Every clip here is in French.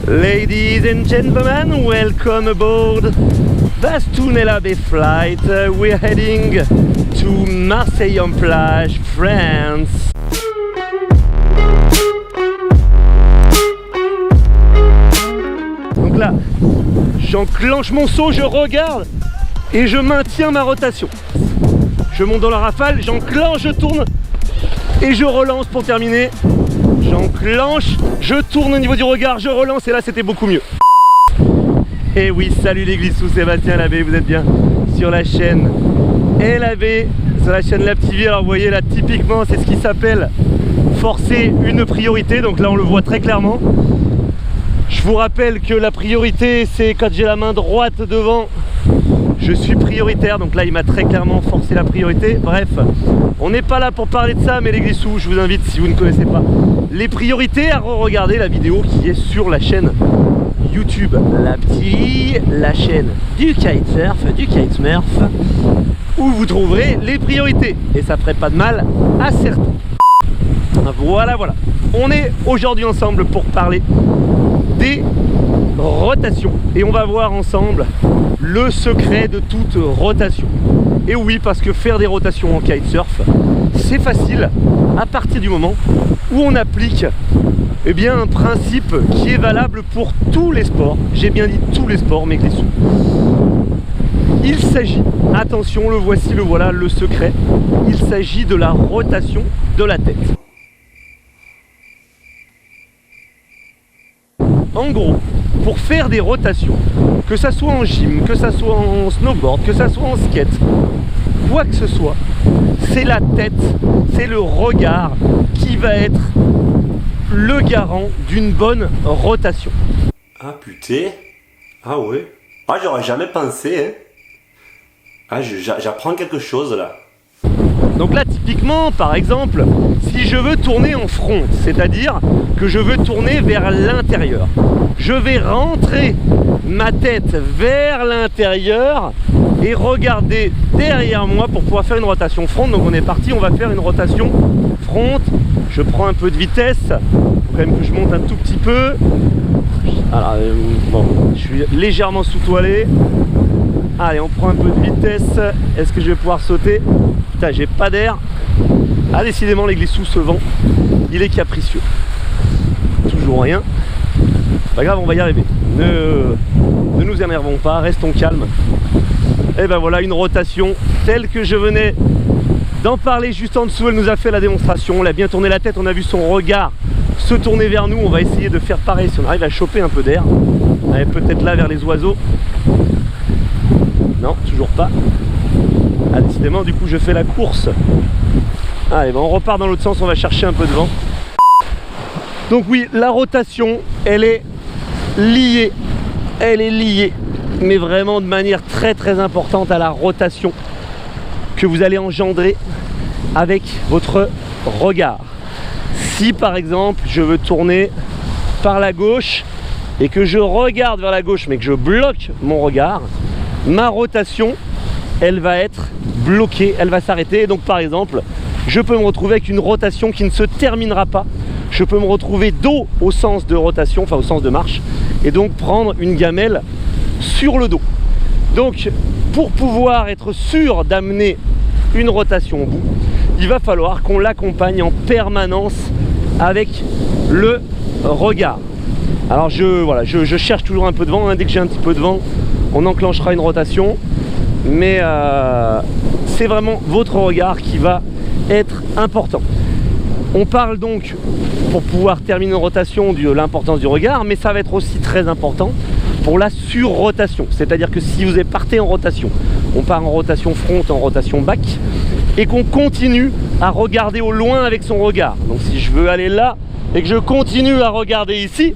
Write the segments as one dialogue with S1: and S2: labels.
S1: Ladies and gentlemen, welcome aboard Bastounella Bay flight. We're heading to Marseille-en-Plage, France. Donc là, j'enclenche mon saut, je regarde et je maintiens ma rotation. Je monte dans la rafale, j'enclenche, je tourne et je relance pour terminer. J'enclenche, je tourne au niveau du regard, je relance et là c'était beaucoup mieux. Et oui, salut les glissous, Sébastien Labbé, vous êtes bien sur la chaîne LAB, sur la chaîne Lab TV. Alors vous voyez là, typiquement c'est ce qui s'appelle forcer une priorité, donc là on le voit très clairement. Je vous rappelle que la priorité c'est quand j'ai la main droite devant, je suis prioritaire, donc là il m'a très clairement forcé la priorité. Bref, on n'est pas là pour parler de ça, mais les glissous, je vous invite, si vous ne connaissez pas les priorités, à re-regarder la vidéo qui est sur la chaîne YouTube Lab TV, la chaîne du kitesurf, du kitesmurf, où vous trouverez les priorités, et ça ferait pas de mal à certains. Voilà, on est aujourd'hui ensemble pour parler des rotations, et on va voir ensemble le secret de toute rotation. Et oui, parce que faire des rotations en kitesurf, c'est facile à partir du moment où on applique un principe qui est valable pour tous les sports. J'ai bien dit tous les sports, mes glissous. Il s'agit, attention, le voici, le voilà, le secret. Il s'agit de la rotation de la tête. En gros, pour faire des rotations, que ça soit en gym, que ça soit en snowboard, que ça soit en skate, quoi que ce soit, c'est la tête, c'est le regard qui va être le garant d'une bonne rotation.
S2: Ah putain. Ah ouais. Ah j'aurais jamais pensé hein. Ah j'apprends quelque chose là.
S1: Donc là typiquement par exemple, si je veux tourner en front, c'est-à-dire que je veux tourner vers l'intérieur, je vais rentrer ma tête vers l'intérieur et regarder derrière moi pour pouvoir faire une rotation front. Donc on est parti, on va faire une rotation front. Je prends un peu de vitesse, il faut quand même que je monte un tout petit peu. Alors bon, je suis légèrement sous-toilé. Allez, on prend un peu de vitesse. Est-ce que je vais pouvoir sauter? Putain, j'ai pas d'air. Ah, décidément les glissous, ce vent, il est capricieux. Toujours rien. Pas grave, on va y arriver. Ne nous énervons pas, restons calmes. Et ben voilà, une rotation telle que je venais d'en parler juste en dessous. Elle nous a fait la démonstration, on a bien tourné la tête, on a vu son regard se tourner vers nous. On va essayer de faire pareil si on arrive à choper un peu d'air. Allez, peut-être là vers les oiseaux. Non, toujours pas. Ah, décidément, du coup je fais la course. Allez, ben on repart dans l'autre sens, on va chercher un peu de vent. Donc oui, la rotation, elle est liée, mais vraiment de manière très très importante à la rotation que vous allez engendrer avec votre regard. Si par exemple je veux tourner par la gauche et que je regarde vers la gauche mais que je bloque mon regard, ma rotation elle va être bloquée, elle va s'arrêter. Donc par exemple je peux me retrouver avec une rotation qui ne se terminera pas. Je peux me retrouver dos au sens de rotation, enfin au sens de marche, et donc prendre une gamelle sur le dos. Donc pour pouvoir être sûr d'amener une rotation au bout, il va falloir qu'on l'accompagne en permanence avec le regard. Alors je cherche toujours un peu de vent, hein. Dès que j'ai un petit peu de vent, on enclenchera une rotation, mais c'est vraiment votre regard qui va être important. On parle donc, pour pouvoir terminer une rotation, de l'importance du regard, mais ça va être aussi très important pour la surrotation. C'est-à-dire que si vous partez en rotation, on part en rotation front, en rotation back, et qu'on continue à regarder au loin avec son regard. Donc si je veux aller là et que je continue à regarder ici,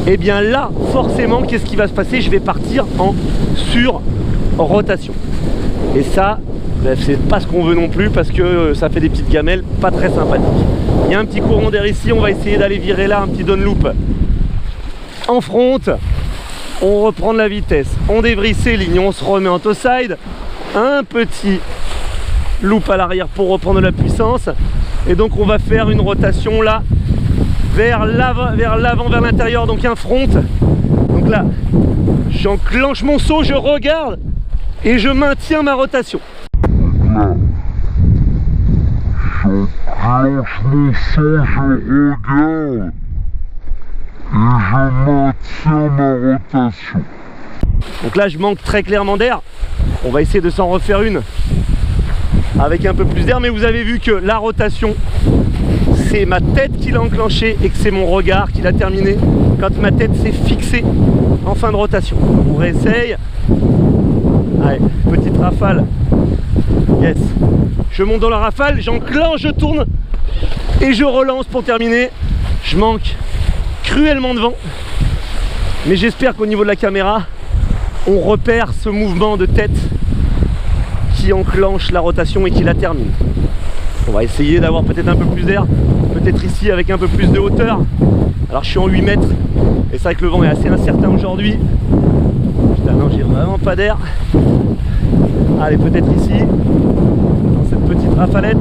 S1: et bien là, forcément, qu'est-ce qui va se passer? Je vais partir en surrotation. Et ça, c'est pas ce qu'on veut non plus, parce que ça fait des petites gamelles pas très sympathiques. Il y a un petit courant d'air ici, on va essayer d'aller virer là, un petit down loop en front. On reprend de la vitesse, on débrisse ses lignes, on se remet en toe side, un petit loop à l'arrière pour reprendre de la puissance, et donc on va faire une rotation là vers l'avant, vers l'intérieur, donc un front. Donc là, j'enclenche mon saut, je regarde et je maintiens ma rotation.
S3: J'enclenche mon saut, je regarde et je maintiens ma rotation.
S1: Donc là, je manque très clairement d'air. On va essayer de s'en refaire une avec un peu plus d'air, mais vous avez vu que la rotation, c'est ma tête qui l'a enclenché et que c'est mon regard qui l'a terminé quand ma tête s'est fixée en fin de rotation. On réessaye. Allez, petite rafale. Yes. Je monte dans la rafale, j'enclenche, je tourne et je relance pour terminer. Je manque cruellement de vent, mais j'espère qu'au niveau de la caméra, on repère ce mouvement de tête qui enclenche la rotation et qui la termine. On va essayer d'avoir peut-être un peu plus d'air, peut-être ici avec un peu plus de hauteur. Alors je suis en 8 mètres et c'est vrai que le vent est assez incertain aujourd'hui. Putain non, j'ai vraiment pas d'air. Allez, peut-être ici, dans cette petite rafalette.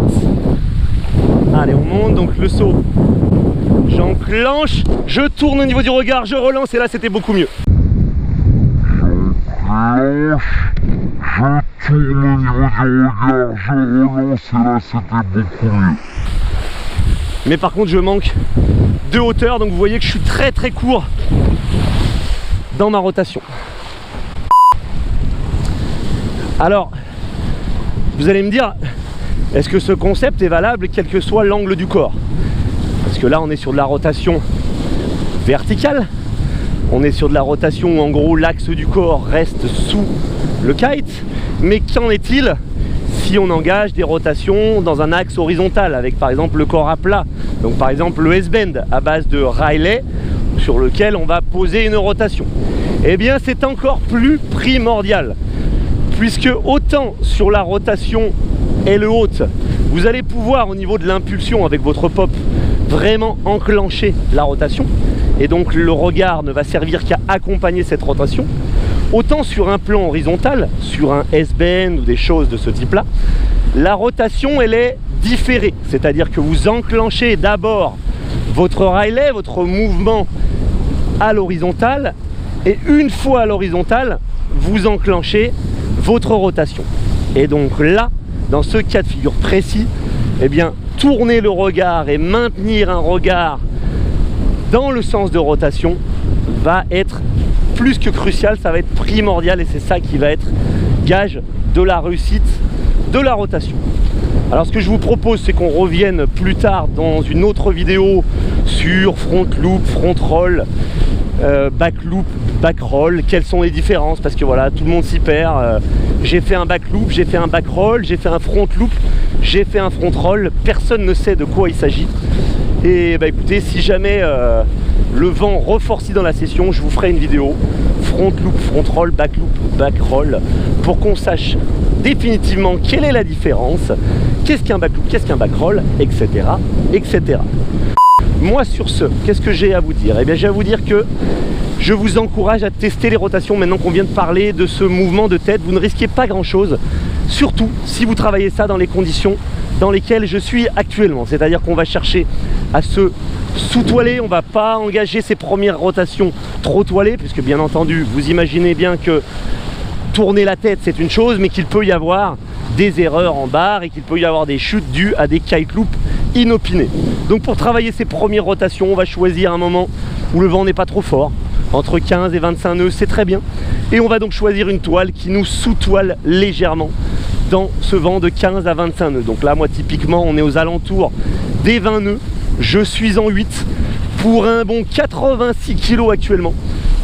S1: Allez, on monte, donc le saut. J'enclenche, je tourne au niveau du regard, je relance et là c'était beaucoup mieux.
S3: Je tourne au niveau du regard, je relance et là c'était beaucoup mieux.
S1: Mais par contre je manque de hauteur, donc vous voyez que je suis très très court dans ma rotation. Alors, vous allez me dire, est-ce que ce concept est valable quel que soit l'angle du corps? Parce que là on est sur de la rotation verticale. On est sur de la rotation où en gros l'axe du corps reste sous le kite, mais qu'en est-il si on engage des rotations dans un axe horizontal avec par exemple le corps à plat, donc par exemple le S-bend à base de Riley sur lequel on va poser une rotation? Eh bien c'est encore plus primordial, puisque autant sur la rotation aile haute, vous allez pouvoir au niveau de l'impulsion avec votre pop vraiment enclencher la rotation, et donc le regard ne va servir qu'à accompagner cette rotation. Autant sur un plan horizontal, sur un S-bend ou des choses de ce type-là, la rotation elle est différée, c'est-à-dire que vous enclenchez d'abord votre Riley, votre mouvement à l'horizontale, et une fois à l'horizontale, vous enclenchez votre rotation. Et donc là, dans ce cas de figure précis, eh bien, tourner le regard et maintenir un regard dans le sens de rotation va être plus que crucial, ça va être primordial et c'est ça qui va être gage de la réussite de la rotation. Alors ce que je vous propose, c'est qu'on revienne plus tard dans une autre vidéo sur front loop, front roll, back loop, back roll, quelles sont les différences, parce que voilà, tout le monde s'y perd. J'ai fait un back loop, j'ai fait un back roll, j'ai fait un front loop, j'ai fait un front roll, personne ne sait de quoi il s'agit. Et bah écoutez, si jamais le vent reforcit dans la session, je vous ferai une vidéo front loop, front roll, back roll, pour qu'on sache définitivement quelle est la différence, qu'est-ce qu'un back loop, qu'est-ce qu'un back roll, etc., etc. Moi sur ce, qu'est-ce que j'ai à vous dire? Eh bien j'ai à vous dire que je vous encourage à tester les rotations maintenant qu'on vient de parler de ce mouvement de tête. Vous ne risquez pas grand chose, surtout si vous travaillez ça dans les conditions dans lesquelles je suis actuellement. C'est-à-dire qu'on va chercher à se sous-toiler, on ne va pas engager ces premières rotations trop toilées, puisque bien entendu, vous imaginez bien que tourner la tête c'est une chose, mais qu'il peut y avoir des erreurs en barre et qu'il peut y avoir des chutes dues à des kite loops inopinés. Donc pour travailler ces premières rotations, on va choisir un moment où le vent n'est pas trop fort, entre 15 et 25 nœuds, c'est très bien. Et on va donc choisir une toile qui nous sous-toile légèrement dans ce vent de 15 à 25 nœuds. Donc là, moi typiquement, on est aux alentours des 20 nœuds. Je suis en 8 pour un bon 86 kg actuellement.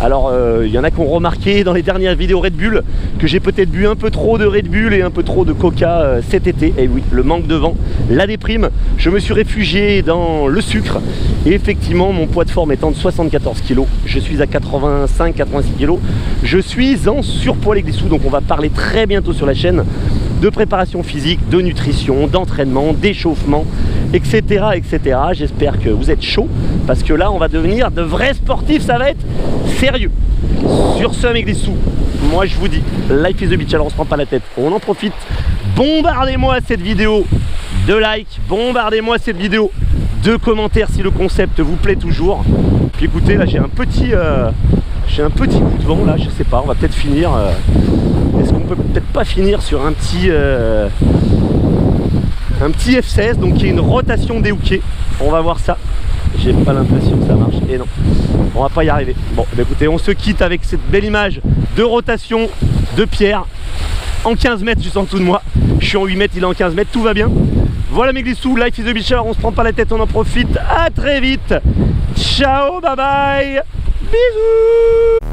S1: Alors, il y en a qui ont remarqué dans les dernières vidéos Red Bull que j'ai peut-être bu un peu trop de Red Bull et un peu trop de Coca cet été. Et oui, le manque de vent, la déprime. Je me suis réfugié dans le sucre. Et effectivement, mon poids de forme étant de 74 kg, je suis à 85-86 kg. Je suis en surpoids les glissous. Donc on va parler très bientôt sur la chaîne de préparation physique, de nutrition, d'entraînement, d'échauffement, etc. etc. J'espère que vous êtes chaud parce que là on va devenir de vrais sportifs, ça va être sérieux. Sur ce, avec des sous, moi je vous dis, life is the beach, alors on se prend pas la tête, on en profite. Bombardez-moi cette vidéo de likes, bombardez-moi cette vidéo de commentaires si le concept vous plaît toujours. Puis écoutez, là j'ai un petit coup de vent là, je sais pas, on va peut-être finir. Est-ce qu'on peut peut-être pas finir sur un petit F16, donc qui est une rotation des hookés. On va voir ça. J'ai pas l'impression que ça marche. Et non, on va pas y arriver. Bon, bah écoutez, on se quitte avec cette belle image de rotation de Pierre en 15 mètres juste en dessous de moi. Je suis en 8 mètres, il est en 15 mètres, tout va bien. Voilà mes glissous, life is the beach, on se prend pas la tête, on en profite. À très vite. Ciao, bye bye. Bisous.